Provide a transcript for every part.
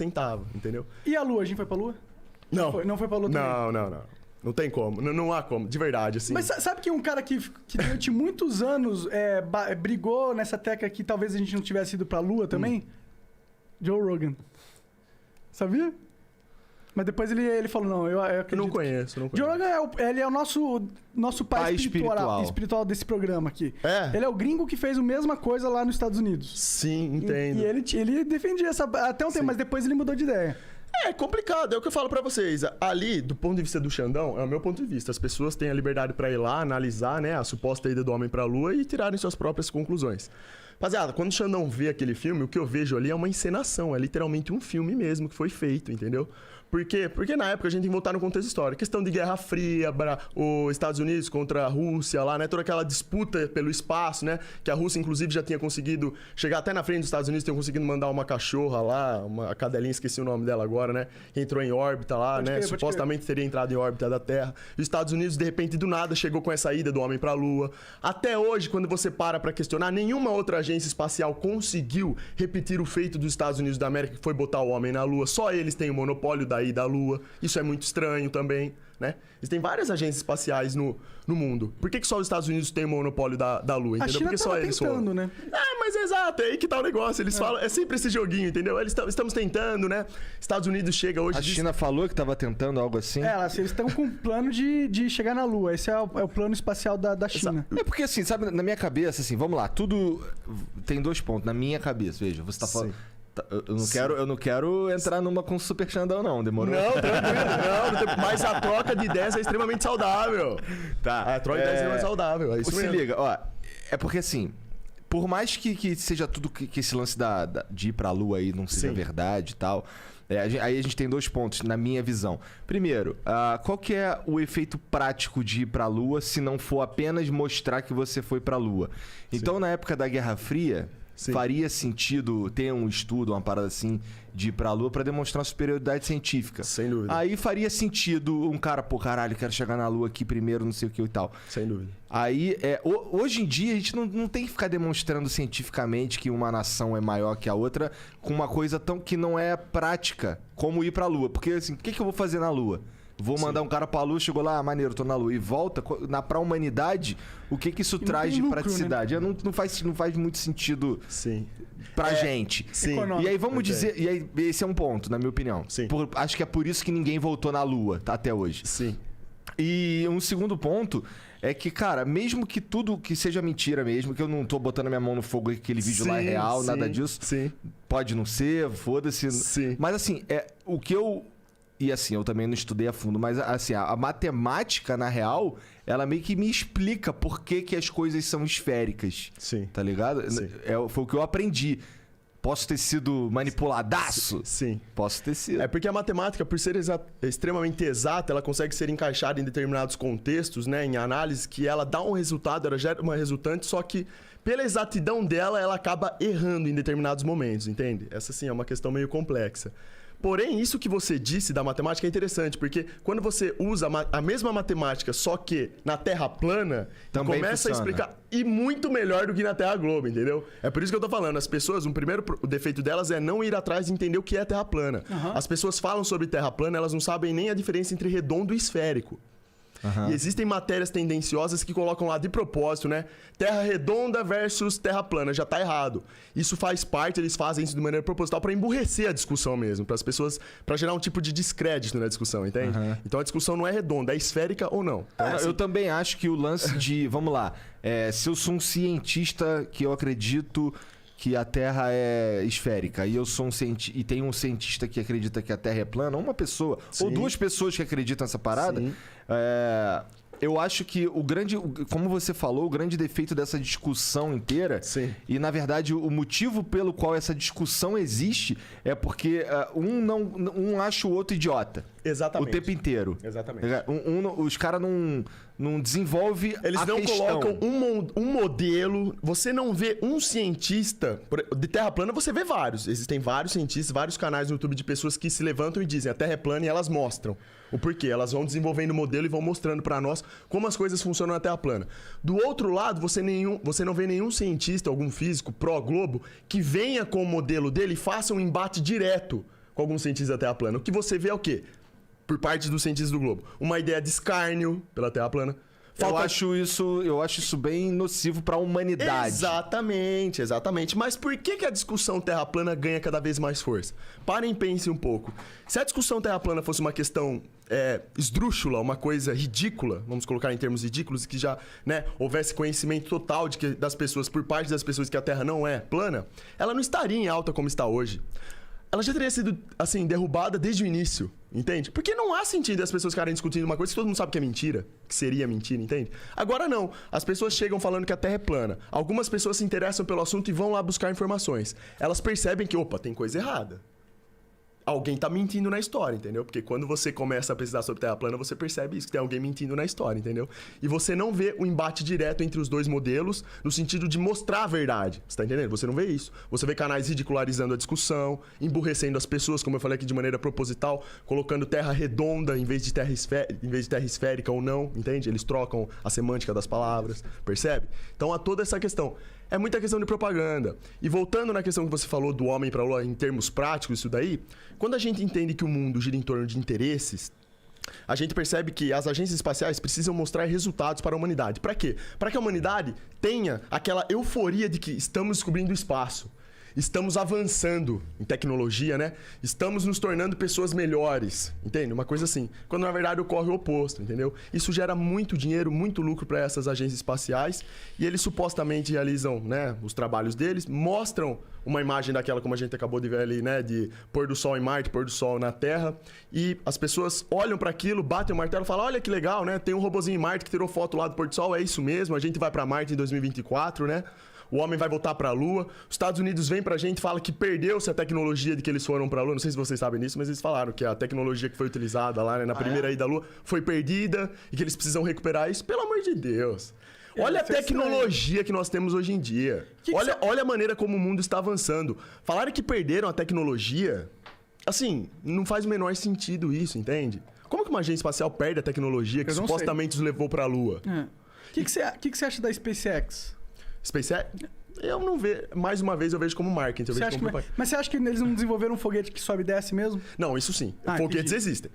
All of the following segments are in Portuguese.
centavo, entendeu? E a Lua? A gente foi pra Lua? Não. Não foi pra Lua também? Não. Não tem como. Não há como. De verdade, assim. Mas sabe que um cara que durante muitos anos brigou nessa tecla que talvez a gente não tivesse ido pra Lua também? Joe Rogan. Sabia? Mas depois ele falou, não, eu acredito. Eu não conheço. Joe Rogan ele é o nosso pai espiritual desse programa aqui. É? Ele é o gringo que fez a mesma coisa lá nos Estados Unidos. Sim, entendo. E ele defendia essa até um tempo, mas depois ele mudou de ideia. É complicado, é o que eu falo pra vocês. Ali, do ponto de vista do Xandão, é o meu ponto de vista. As pessoas têm a liberdade pra ir lá, analisar, né, a suposta ida do homem pra Lua e tirarem suas próprias conclusões. Rapaziada, quando o Xandão vê aquele filme, o que eu vejo ali é uma encenação. É literalmente um filme mesmo que foi feito, entendeu? Por quê? Porque na época a gente tem que voltar no contexto histórico. Questão de Guerra Fria, os Estados Unidos contra a Rússia lá, né? Toda aquela disputa pelo espaço, né? Que a Rússia, inclusive, já tinha conseguido chegar até na frente dos Estados Unidos, tinham conseguido mandar uma cachorra lá, uma cadelinha, esqueci o nome dela agora, né? Que entrou em órbita lá, né? Supostamente teria entrado em órbita da Terra. E os Estados Unidos, de repente, do nada, chegou com essa ida do homem pra Lua. Até hoje, quando você para pra questionar, nenhuma outra agência espacial conseguiu repetir o feito dos Estados Unidos da América, que foi botar o homem na Lua. Só eles têm o monopólio da ida à Lua. Isso é muito estranho também, né? Existem várias agências espaciais no mundo. Por que só os Estados Unidos têm o monopólio da Lua, entendeu? A China Porque só eles foram. né? Mas exato, é aí que tá o negócio. Eles falam, é sempre esse joguinho, entendeu? Estamos tentando, né? Estados Unidos chega hoje... A China falou que tava tentando algo assim? Eles estão com um plano de chegar na Lua. Esse é o plano espacial da China. É porque assim, sabe, na minha cabeça, assim, vamos lá, tudo tem 2 pontos. Na minha cabeça, veja, você tá falando... Eu não quero entrar numa com Super Xandão, não. Demorou? Não, tranquilo. Não, mas a troca de ideias é extremamente saudável. Tá. A troca de ideias é extremamente saudável. É isso mesmo. Se liga, ó. É porque assim, por mais que seja tudo que esse lance de ir pra Lua aí não seja verdade e tal, aí a gente tem 2 pontos, na minha visão. Primeiro, qual que é o efeito prático de ir pra Lua se não for apenas mostrar que você foi pra Lua? Então, na época da Guerra Fria... faria sentido ter um estudo, uma parada assim, de ir pra Lua pra demonstrar superioridade científica. Sem dúvida. Aí faria sentido um cara, caralho, quero chegar na Lua aqui primeiro, não sei o que e tal. Sem dúvida. Aí, hoje em dia, a gente não tem que ficar demonstrando cientificamente que uma nação é maior que a outra com uma coisa tão que não é prática, como ir pra Lua. Porque, assim, o que eu vou fazer na Lua? Vou mandar um cara pra Lua, chegou lá, maneiro, tô na Lua, e volta. Pra humanidade, o que isso traz de praticidade? Né? Não faz muito sentido pra gente. Sim. E aí vamos dizer... E aí, esse é um ponto, na minha opinião. Sim. Acho que é por isso que ninguém voltou na Lua, tá, até hoje. Sim. E um segundo ponto é que, cara, mesmo que tudo que seja mentira mesmo, que eu não tô botando minha mão no fogo que aquele vídeo lá é real, nada disso. Sim. Pode não ser, foda-se. Sim. Mas assim, o que eu... E assim, eu também não estudei a fundo, mas assim, a matemática, na real, ela meio que me explica por que as coisas são esféricas. Sim. Tá ligado? Sim. Foi o que eu aprendi. Posso ter sido manipuladaço? Sim. Posso ter sido. É porque a matemática, por ser extremamente exata, ela consegue ser encaixada em determinados contextos, né? Em análise, que ela dá um resultado, ela gera uma resultante, só que pela exatidão dela, ela acaba errando em determinados momentos, entende? Essa sim é uma questão meio complexa. Porém, isso que você disse da matemática é interessante, porque quando você usa a mesma matemática, só que na Terra plana, também começa funciona. a explicar, e muito melhor do que na Terra globo, entendeu? É por isso que eu tô falando, as pessoas, o defeito delas é não ir atrás de entender o que é Terra plana. Uhum. As pessoas falam sobre Terra plana, elas não sabem nem a diferença entre redondo e esférico. E existem matérias tendenciosas que colocam lá de propósito, né? Terra redonda versus terra plana, já tá errado. Isso faz parte, eles fazem isso de maneira proposital para emburrecer a discussão mesmo, para as pessoas, para gerar um tipo de descrédito na discussão, entende? Então a discussão não é redonda, é esférica ou não. Então, Eu também acho que o lance de, vamos lá, se eu sou um cientista que eu acredito que a Terra é esférica e eu sou e tem um cientista que acredita que a Terra é plana, uma pessoa ou 2 pessoas que acreditam nessa parada, eu acho que como você falou, o grande defeito dessa discussão inteira, e na verdade o motivo pelo qual essa discussão existe é porque um acha o outro idiota. Exatamente. O tempo inteiro. Exatamente. Os caras não desenvolvem Eles não colocam um modelo. Você não vê um cientista... De Terra plana você vê vários. Existem vários cientistas, vários canais no YouTube de pessoas que se levantam e dizem a Terra é plana e elas mostram o porquê. Elas vão desenvolvendo o modelo e vão mostrando pra nós como as coisas funcionam na Terra plana. Do outro lado, você não vê nenhum cientista, algum físico pró-globo que venha com o modelo dele e faça um embate direto com alguns cientistas da Terra plana. O que você vê é o quê? Por parte dos cientistas do globo. Uma ideia de escárnio pela Terra plana. Eu acho isso bem nocivo para a humanidade. Exatamente. Mas por que a discussão terra plana ganha cada vez mais força? Parem e pensem um pouco. Se a discussão terra plana fosse uma questão esdrúxula, uma coisa ridícula, vamos colocar em termos ridículos, que já houvesse conhecimento total das pessoas, por parte das pessoas, que a Terra não é plana, ela não estaria em alta como está hoje. Ela já teria sido, assim, derrubada desde o início, entende? Porque não há sentido as pessoas ficarem discutindo uma coisa que todo mundo sabe que é mentira, que seria mentira, entende? Agora não. As pessoas chegam falando que a Terra é plana. Algumas pessoas se interessam pelo assunto e vão lá buscar informações. Elas percebem que, opa, tem coisa errada. Alguém tá mentindo na história, entendeu? Porque quando você começa a pesquisar sobre Terra plana, você percebe isso, que tem alguém mentindo na história, entendeu? E você não vê o embate direto entre os dois modelos, no sentido de mostrar a verdade, você tá entendendo? Você não vê isso. Você vê canais ridicularizando a discussão, emburrecendo as pessoas, como eu falei aqui, de maneira proposital, colocando terra redonda em vez de terra esférica ou não, entende? Eles trocam a semântica das palavras, percebe? Então há toda essa questão. É muita questão de propaganda. E voltando na questão que você falou do homem para a lua em termos práticos, isso daí, quando a gente entende que o mundo gira em torno de interesses, a gente percebe que as agências espaciais precisam mostrar resultados para a humanidade. Para quê? Para que a humanidade tenha aquela euforia de que estamos descobrindo o espaço. Estamos avançando em tecnologia, né? Estamos nos tornando pessoas melhores, entende? Uma coisa assim. Quando na verdade ocorre o oposto, entendeu? Isso gera muito dinheiro, muito lucro para essas agências espaciais e eles supostamente realizam, né, os trabalhos deles, mostram uma imagem daquela como a gente acabou de ver ali, né, de pôr do sol em Marte, pôr do sol na Terra, e as pessoas olham para aquilo, batem o martelo e falam: olha que legal, né? Tem um robozinho em Marte que tirou foto lá do pôr do sol, é isso mesmo, a gente vai para Marte em 2024, né? O homem vai voltar para a Lua. Os Estados Unidos vem pra gente e fala que perdeu-se a tecnologia de que eles foram para a Lua. Não sei se vocês sabem disso, mas eles falaram que a tecnologia que foi utilizada lá, né, na primeira ida à Lua foi perdida e que eles precisam recuperar isso. Pelo amor de Deus. Olha a tecnologia que nós temos hoje em dia. Olha a maneira como o mundo está avançando. Falaram que perderam a tecnologia, assim, não faz o menor sentido isso, entende? Como que uma agência espacial perde a tecnologia que supostamente os levou para a Lua? O que você acha da SpaceX? SpaceX? Eu não vejo. Mais uma vez eu vejo como marketing. Mas você acha que eles não desenvolveram um foguete que sobe e desce mesmo? Não, isso sim. Foguetes existem.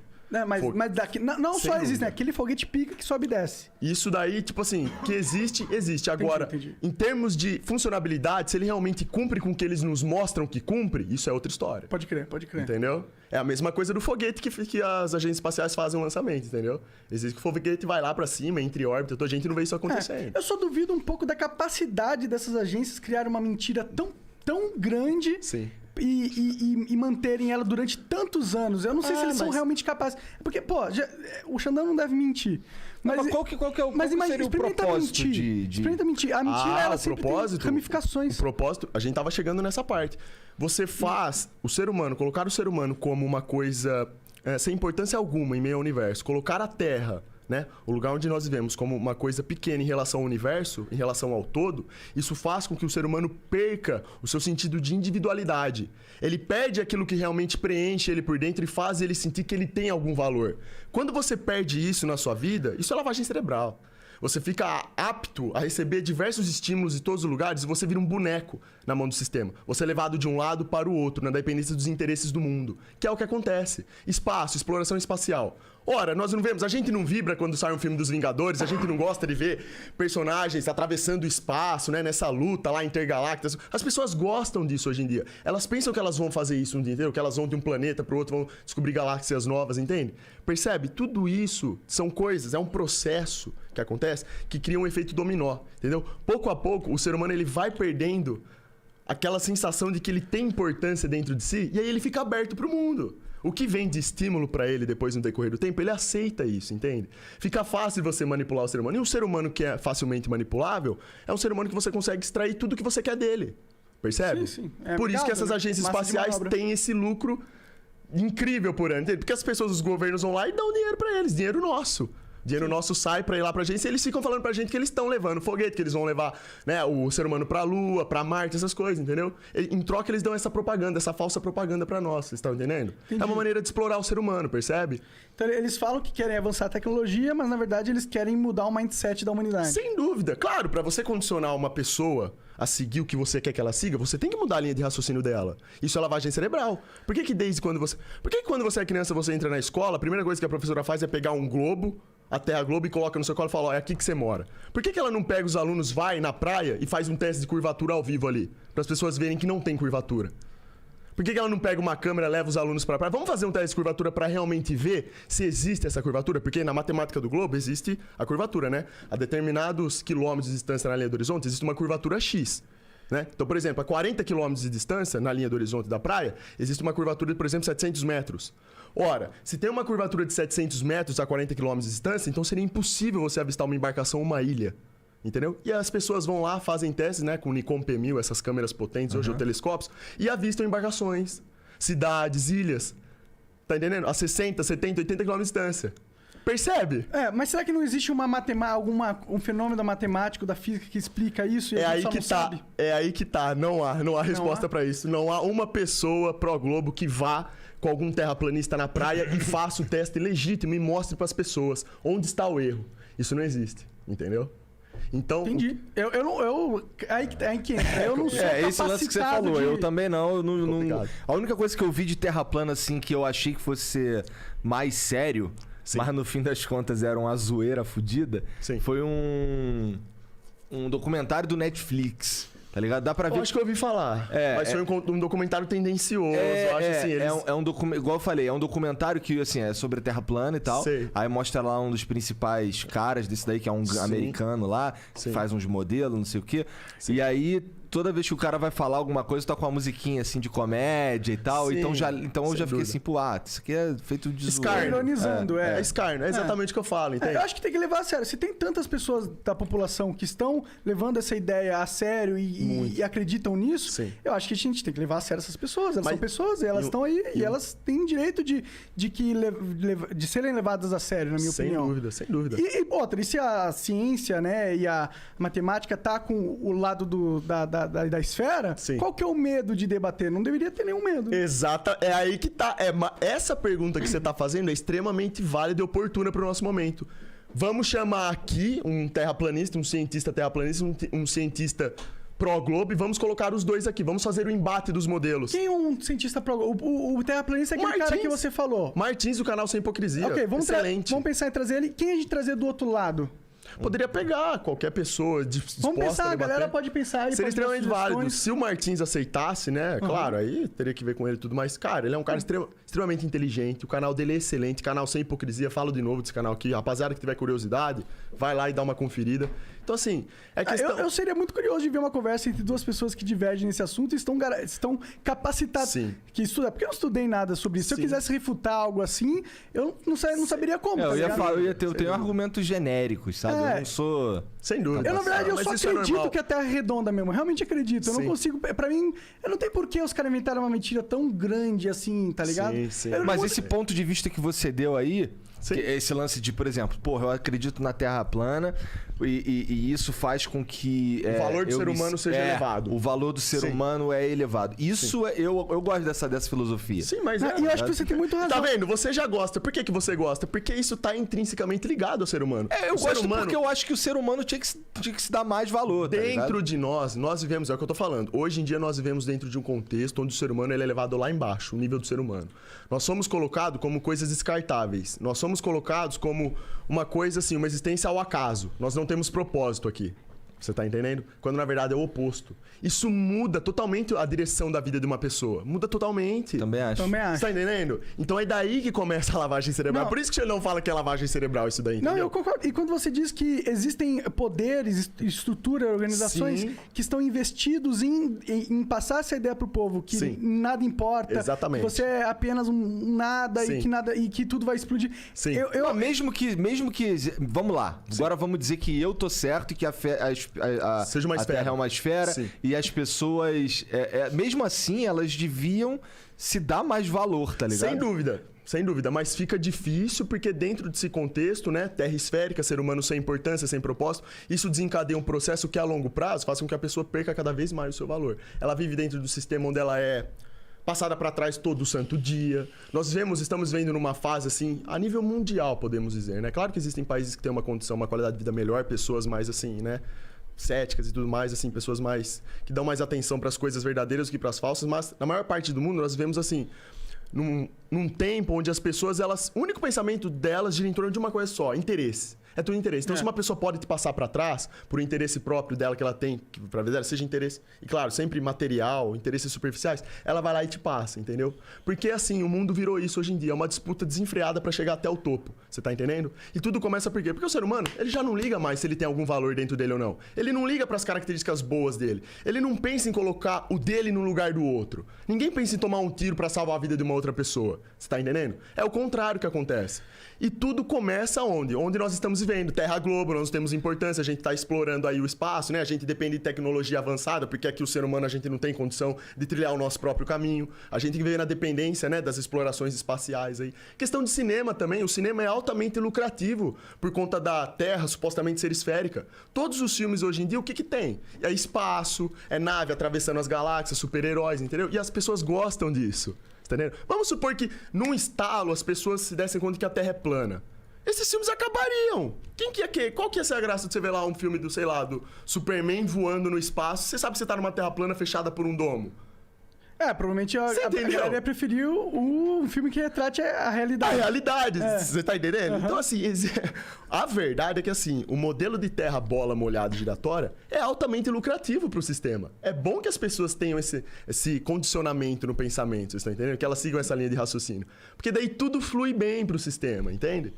Mas daqui, não só existe, né? Aquele foguete pica que sobe e desce. Isso daí, tipo assim, que existe. Agora, entendi. Em termos de funcionalidade, se ele realmente cumpre com o que eles nos mostram que cumpre, isso é outra história. Pode crer. Entendeu? É a mesma coisa do foguete que as agências espaciais fazem o lançamento, entendeu? Existe que o foguete vai lá pra cima, entre órbita, a gente não vê isso acontecendo. Eu só duvido um pouco da capacidade dessas agências criar uma mentira tão grande. Sim. E manterem ela durante tantos anos. Eu não sei se eles são realmente capazes. Porque, o Xandão não deve mentir. Mas qual que seria o propósito de... Experimenta mentir. A mentira, ela sempre propósito, tem ramificações. O propósito, a gente tava chegando nessa parte. Você faz o ser humano, colocar o ser humano como uma coisa sem importância alguma em meio ao universo. Colocar a Terra, né, o lugar onde nós vivemos, como uma coisa pequena em relação ao universo, em relação ao todo, isso faz com que o ser humano perca o seu sentido de individualidade. Ele perde aquilo que realmente preenche ele por dentro e faz ele sentir que ele tem algum valor. Quando você perde isso na sua vida, isso é lavagem cerebral. Você fica apto a receber diversos estímulos de todos os lugares e você vira um boneco na mão do sistema. Você é levado de um lado para o outro, na dependência dos interesses do mundo. Que é o que acontece. Espaço, exploração espacial. Ora, nós não vemos, a gente não vibra quando sai um filme dos Vingadores, a gente não gosta de ver personagens atravessando o espaço, né, nessa luta lá intergaláctica. As pessoas gostam disso hoje em dia. Elas pensam que elas vão fazer isso um dia inteiro, que elas vão de um planeta para o outro, vão descobrir galáxias novas, entende? Percebe? Tudo isso são coisas, é um processo que acontece que cria um efeito dominó, entendeu? Pouco a pouco, o ser humano ele vai perdendo aquela sensação de que ele tem importância dentro de si e aí ele fica aberto para o mundo. O que vem de estímulo para ele depois no decorrer do tempo, ele aceita isso, entende? Fica fácil você manipular o ser humano. E um ser humano que é facilmente manipulável é um ser humano que você consegue extrair tudo que você quer dele. Percebe? Sim. Por isso que essas agências espaciais têm esse lucro incrível por ano. Entende? Porque as pessoas, os governos vão lá e dão dinheiro para eles, dinheiro nosso. Dinheiro nosso sai pra ir lá pra agência e eles ficam falando pra gente que eles estão levando foguete, que eles vão levar, né, o ser humano pra Lua, pra Marte, essas coisas, entendeu? Em troca eles dão essa propaganda, essa falsa propaganda pra nós, vocês estão entendendo? Entendi. É uma maneira de explorar o ser humano, percebe? Então eles falam que querem avançar a tecnologia, mas na verdade eles querem mudar o mindset da humanidade. Sem dúvida. Claro, pra você condicionar uma pessoa a seguir o que você quer que ela siga, você tem que mudar a linha de raciocínio dela. Isso é lavagem cerebral. Por que quando você é criança, você entra na escola, a primeira coisa que a professora faz é pegar um globo, a Terra Globo, e coloca no seu colo e fala, ó, é aqui que você mora. Por que ela não pega os alunos, vai na praia e faz um teste de curvatura ao vivo ali? Para as pessoas verem que não tem curvatura. Por que ela não pega uma câmera, leva os alunos pra praia? Vamos fazer um teste de curvatura para realmente ver se existe essa curvatura? Porque na matemática do globo existe a curvatura, né? A determinados quilômetros de distância na linha do horizonte existe uma curvatura X. Né? Então, por exemplo, a 40 quilômetros de distância na linha do horizonte da praia, existe uma curvatura de, por exemplo, 700 metros. Ora, se tem uma curvatura de 700 metros a 40 quilômetros de distância, então seria impossível você avistar uma embarcação ou uma ilha. Entendeu? E as pessoas vão lá, fazem testes, né, com o Nikon P1000, essas câmeras potentes, hoje ou telescópios, e avistam embarcações, cidades, ilhas. Tá entendendo? A 60, 70, 80 quilômetros de distância. Percebe? Mas será que não existe um fenômeno matemático da física que explica isso e É a aí gente que só não tá. sabe? É aí que tá. Não há resposta pra isso. Não há uma pessoa pro Globo que vá com algum terraplanista na praia e faça o teste legítimo e mostre pras pessoas onde está o erro. Isso não existe, entendeu? Então, Entendi. Aí que entra. Eu não sou esse lance que você capacitado falou, de... eu também não. Complicado. A única coisa que eu vi de terra plana, assim, que eu achei que fosse ser mais sério, Sim. mas no fim das contas era uma zoeira fodida, Sim. foi um documentário do Netflix. Tá ligado? Dá pra ver. eu acho que eu ouvi falar. Mas foi um documentário tendencioso. Eu acho assim, eles... um documentário, igual eu falei, é um documentário que, assim, é sobre a Terra plana e tal. Sei. Aí mostra lá um dos principais caras desse daí, que é um Sim. americano lá, Sim. que faz uns modelos, não sei o quê. Sim. E aí, toda vez que o cara vai falar alguma coisa, toca uma musiquinha, assim, de comédia e tal. Sim, Então eu já sem fiquei dúvida. assim, pô, isso aqui é feito de Escárnio. zoeira. Ironizando, É escárnio, é exatamente o que eu falo, entende? Eu acho que tem que levar a sério. Se tem tantas pessoas da população que estão levando essa ideia a sério e acreditam nisso, Sim. eu acho que a gente tem que levar a sério essas pessoas. Elas Mas- são pessoas, elas estão aí e elas têm direito de serem levadas a sério, na minha Sem opinião. dúvida, sem dúvida. E outra, e se a ciência, né, e a matemática tá com o lado da esfera, Sim. qual que é o medo de debater? Não deveria ter nenhum medo. Exata, é aí que tá. Essa pergunta que você tá fazendo é extremamente válida e oportuna pro nosso momento. Vamos chamar aqui um terraplanista, um cientista terraplanista, um cientista pró-globo e vamos colocar os dois aqui. Vamos fazer o embate dos modelos. Quem é um cientista o terraplanista é aquele cara Martins. que você falou. Martins, do canal Sem Hipocrisia. Ok, vamos Excelente. pensar em trazer ele. Quem a gente trazer do outro lado? Poderia pegar qualquer pessoa disposta Vamos pensar, a a debater. galera pode pensar. Ele Seria pode dar extremamente válido. sugestões. Se o Martins aceitasse, né? Claro, aí teria que ver com ele e tudo mais. Cara, ele é um cara extremamente inteligente. O canal dele é excelente. Canal Sem Hipocrisia. Falo de novo desse canal aqui. Rapaziada que tiver curiosidade, vai lá e dá uma conferida. Então, assim, é questão... Eu seria muito curioso de ver uma conversa entre duas pessoas que divergem nesse assunto e estão capacitadas. Sim. Que estudam. Porque eu não estudei nada sobre isso. Se eu Sim. quisesse refutar algo assim, eu não saberia como. Eu tá ia ligado? falar, eu tenho argumentos genéricos, sabe? É. Eu não sou. Sem dúvida. Eu, na verdade, eu Mas só isso é acredito normal. que a Terra é redonda mesmo. Eu realmente acredito. Eu não Sim. consigo... Pra mim, eu não tenho por que os caras inventaram uma mentira tão grande assim, tá ligado? Sim, sim. Eu não Mas vou- esse ponto de vista que você deu aí, Sim. esse lance de, por exemplo, porra, eu acredito na Terra plana e isso faz com que... O valor do ser humano seja elevado. O valor do ser Sim. humano é elevado. Isso, eu gosto dessa filosofia. Sim, mas E eu acho que você tem muito razão. Tá vendo? Você já gosta. Por que você gosta? Porque isso tá intrinsecamente ligado ao ser humano. Eu O ser gosto humano, porque eu acho que o ser humano tinha que se dar mais valor, tá ligado? dentro de nós vivemos, é o que eu tô falando. Hoje em dia nós vivemos dentro de um contexto onde o ser humano ele é levado lá embaixo, o nível do ser humano. Nós somos colocados como coisas descartáveis. Nós somos colocados como uma coisa assim, uma existência ao acaso. Nós não temos propósito aqui. Você tá entendendo? Quando na verdade é o oposto. Isso muda totalmente a direção da vida de uma pessoa. Muda totalmente. Também acho. Também acho. Você tá entendendo? Então é daí que começa a lavagem cerebral. Não. Por isso que ele não fala que é lavagem cerebral isso daí, Não, entendeu? eu concordo. E quando você diz que existem poderes, estrutura, organizações Sim. que estão investidos em passar essa ideia pro povo, que Sim. nada importa, Exatamente. que você é apenas um nada Sim. e que tudo vai explodir. Sim. Eu, Não, mesmo que. Vamos lá. Agora vamos dizer que eu tô certo e que Seja uma a esfera. Terra é uma esfera Sim. e as pessoas. Mesmo assim, elas deviam se dar mais valor, tá ligado? Sem dúvida. Sem dúvida, mas fica difícil porque dentro desse contexto, né, terra esférica, ser humano sem importância, sem propósito, isso desencadeia um processo que a longo prazo faz com que a pessoa perca cada vez mais o seu valor. Ela vive dentro do sistema onde ela é passada para trás todo santo dia. Estamos vendo numa fase assim, a nível mundial, podemos dizer, né? Claro que existem países que têm uma condição, uma qualidade de vida melhor, pessoas mais assim, né, céticas e tudo mais, assim, pessoas mais que dão mais atenção para as coisas verdadeiras do que para as falsas, mas na maior parte do mundo nós vemos assim, num tempo onde as pessoas, o único pensamento delas gira em torno de uma coisa só, interesse. É tudo interesse. Então, se uma pessoa pode te passar para trás por interesse próprio dela que ela tem, para ver seja interesse, e claro, sempre material, interesses superficiais, ela vai lá e te passa, entendeu? Porque assim, o mundo virou isso hoje em dia, é uma disputa desenfreada para chegar até o topo. Você tá entendendo? E tudo começa por quê? Porque o ser humano, ele já não liga mais se ele tem algum valor dentro dele ou não. Ele não liga para as características boas dele. Ele não pensa em colocar o dele no lugar do outro. Ninguém pensa em tomar um tiro para salvar a vida de uma outra pessoa. Você tá entendendo? É o contrário que acontece. E tudo começa onde? Onde nós estamos vivendo. Terra Globo, nós temos importância, a gente está explorando aí o espaço, né? A gente depende de tecnologia avançada, porque aqui o ser humano a gente não tem condição de trilhar o nosso próprio caminho. A gente vive na dependência, né, das explorações espaciais aí. Questão de cinema também, o cinema é altamente lucrativo por conta da Terra supostamente ser esférica. Todos os filmes hoje em dia, o que tem? É espaço, é nave atravessando as galáxias, super-heróis, entendeu? E as pessoas gostam disso. Entendeu? Vamos supor que, num estalo, as pessoas se dessem conta que a Terra é plana. Esses filmes acabariam. Qual que ia ser a graça de você ver lá um filme do, sei lá, do Superman voando no espaço? Você sabe que você tá numa Terra plana fechada por um domo. Provavelmente a galera ia preferir um filme que retrate a realidade. A realidade, você tá entendendo? Uhum. Então, assim, a verdade é que, assim, o modelo de terra bola molhada giratória é altamente lucrativo pro sistema. É bom que as pessoas tenham esse condicionamento no pensamento, vocês estão entendendo? Que elas sigam essa linha de raciocínio. Porque daí tudo flui bem pro sistema, entende?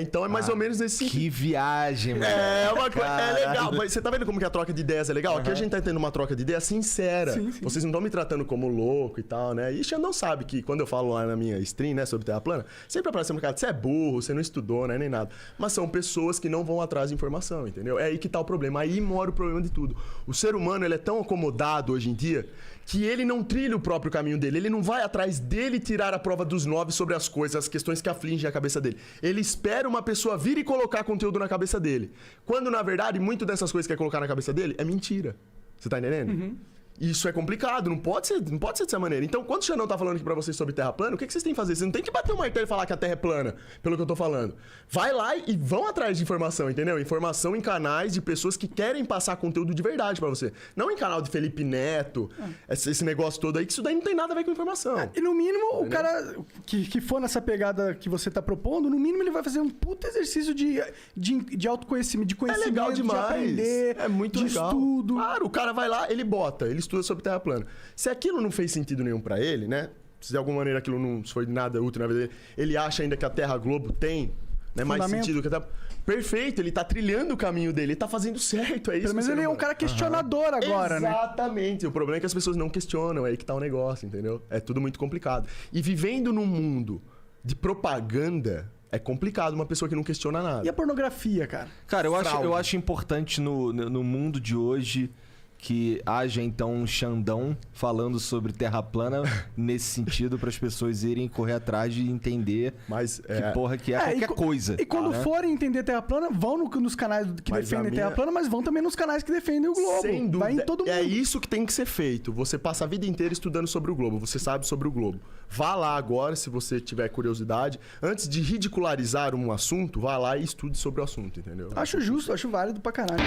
Então é mais ou menos nesse sentido. Que viagem, mano. É legal. Mas você tá vendo como que a troca de ideias é legal? Uhum. Aqui a gente tá tendo uma troca de ideias sincera. Sim. Vocês não estão me tratando como louco e tal, né? E Xandão sabe que quando eu falo lá na minha stream, né, sobre Terra plana, sempre aparece um cara, você é burro, você não estudou, né, nem nada. Mas são pessoas que não vão atrás de informação, entendeu? É aí que tá o problema. Aí mora o problema de tudo. O ser humano, ele é tão acomodado hoje em dia que ele não trilha o próprio caminho dele. Ele não vai atrás dele tirar a prova dos 9 sobre as coisas, as questões que afligem a cabeça dele. Ele espera uma pessoa vir e colocar conteúdo na cabeça dele. Quando, na verdade, muito dessas coisas que quer colocar na cabeça dele é mentira. Você tá entendendo? Uhum. Isso é complicado, não pode ser dessa maneira. Então, quando o Xandão tá falando aqui pra vocês sobre Terra plana, o que vocês têm que fazer? Vocês não tem que bater o martelo e falar que a Terra é plana, pelo que eu tô falando. Vai lá e vão atrás de informação, entendeu? Informação em canais de pessoas que querem passar conteúdo de verdade pra você. Não em canal de Felipe Neto, esse negócio todo aí, que isso daí não tem nada a ver com informação. E no mínimo, o cara que for nessa pegada que você tá propondo, no mínimo ele vai fazer um puto exercício de autoconhecimento, de conhecimento, legal demais. de aprender, é muito de legal. estudo. Claro, o cara vai lá, ele estuda sobre Terra plana. Se aquilo não fez sentido nenhum pra ele, né? Se de alguma maneira aquilo não foi nada útil na vida dele, ele acha ainda que a Terra Globo tem, né, mais sentido que a Terra... Perfeito, ele tá trilhando o caminho dele, ele tá fazendo certo, é isso. Pelo menos ele é um cara questionador agora, né? Exatamente. O problema é que as pessoas não questionam, é aí que tá o negócio, entendeu? É tudo muito complicado. E vivendo num mundo de propaganda, é complicado uma pessoa que não questiona nada. E a pornografia, cara? Cara, eu acho importante no mundo de hoje que haja, então, um Xandão falando sobre Terra plana nesse sentido, para as pessoas irem correr atrás de entender que porra que é qualquer coisa. E quando forem entender Terra plana, vão nos canais que defendem Terra plana, mas vão também nos canais que defendem o globo. Sem dúvida. Vai em todo mundo. É isso que tem que ser feito. Você passa a vida inteira estudando sobre o globo. Você sabe sobre o globo. Vá lá agora, se você tiver curiosidade. Antes de ridicularizar um assunto, vá lá e estude sobre o assunto, entendeu? Acho justo, acho válido pra caralho.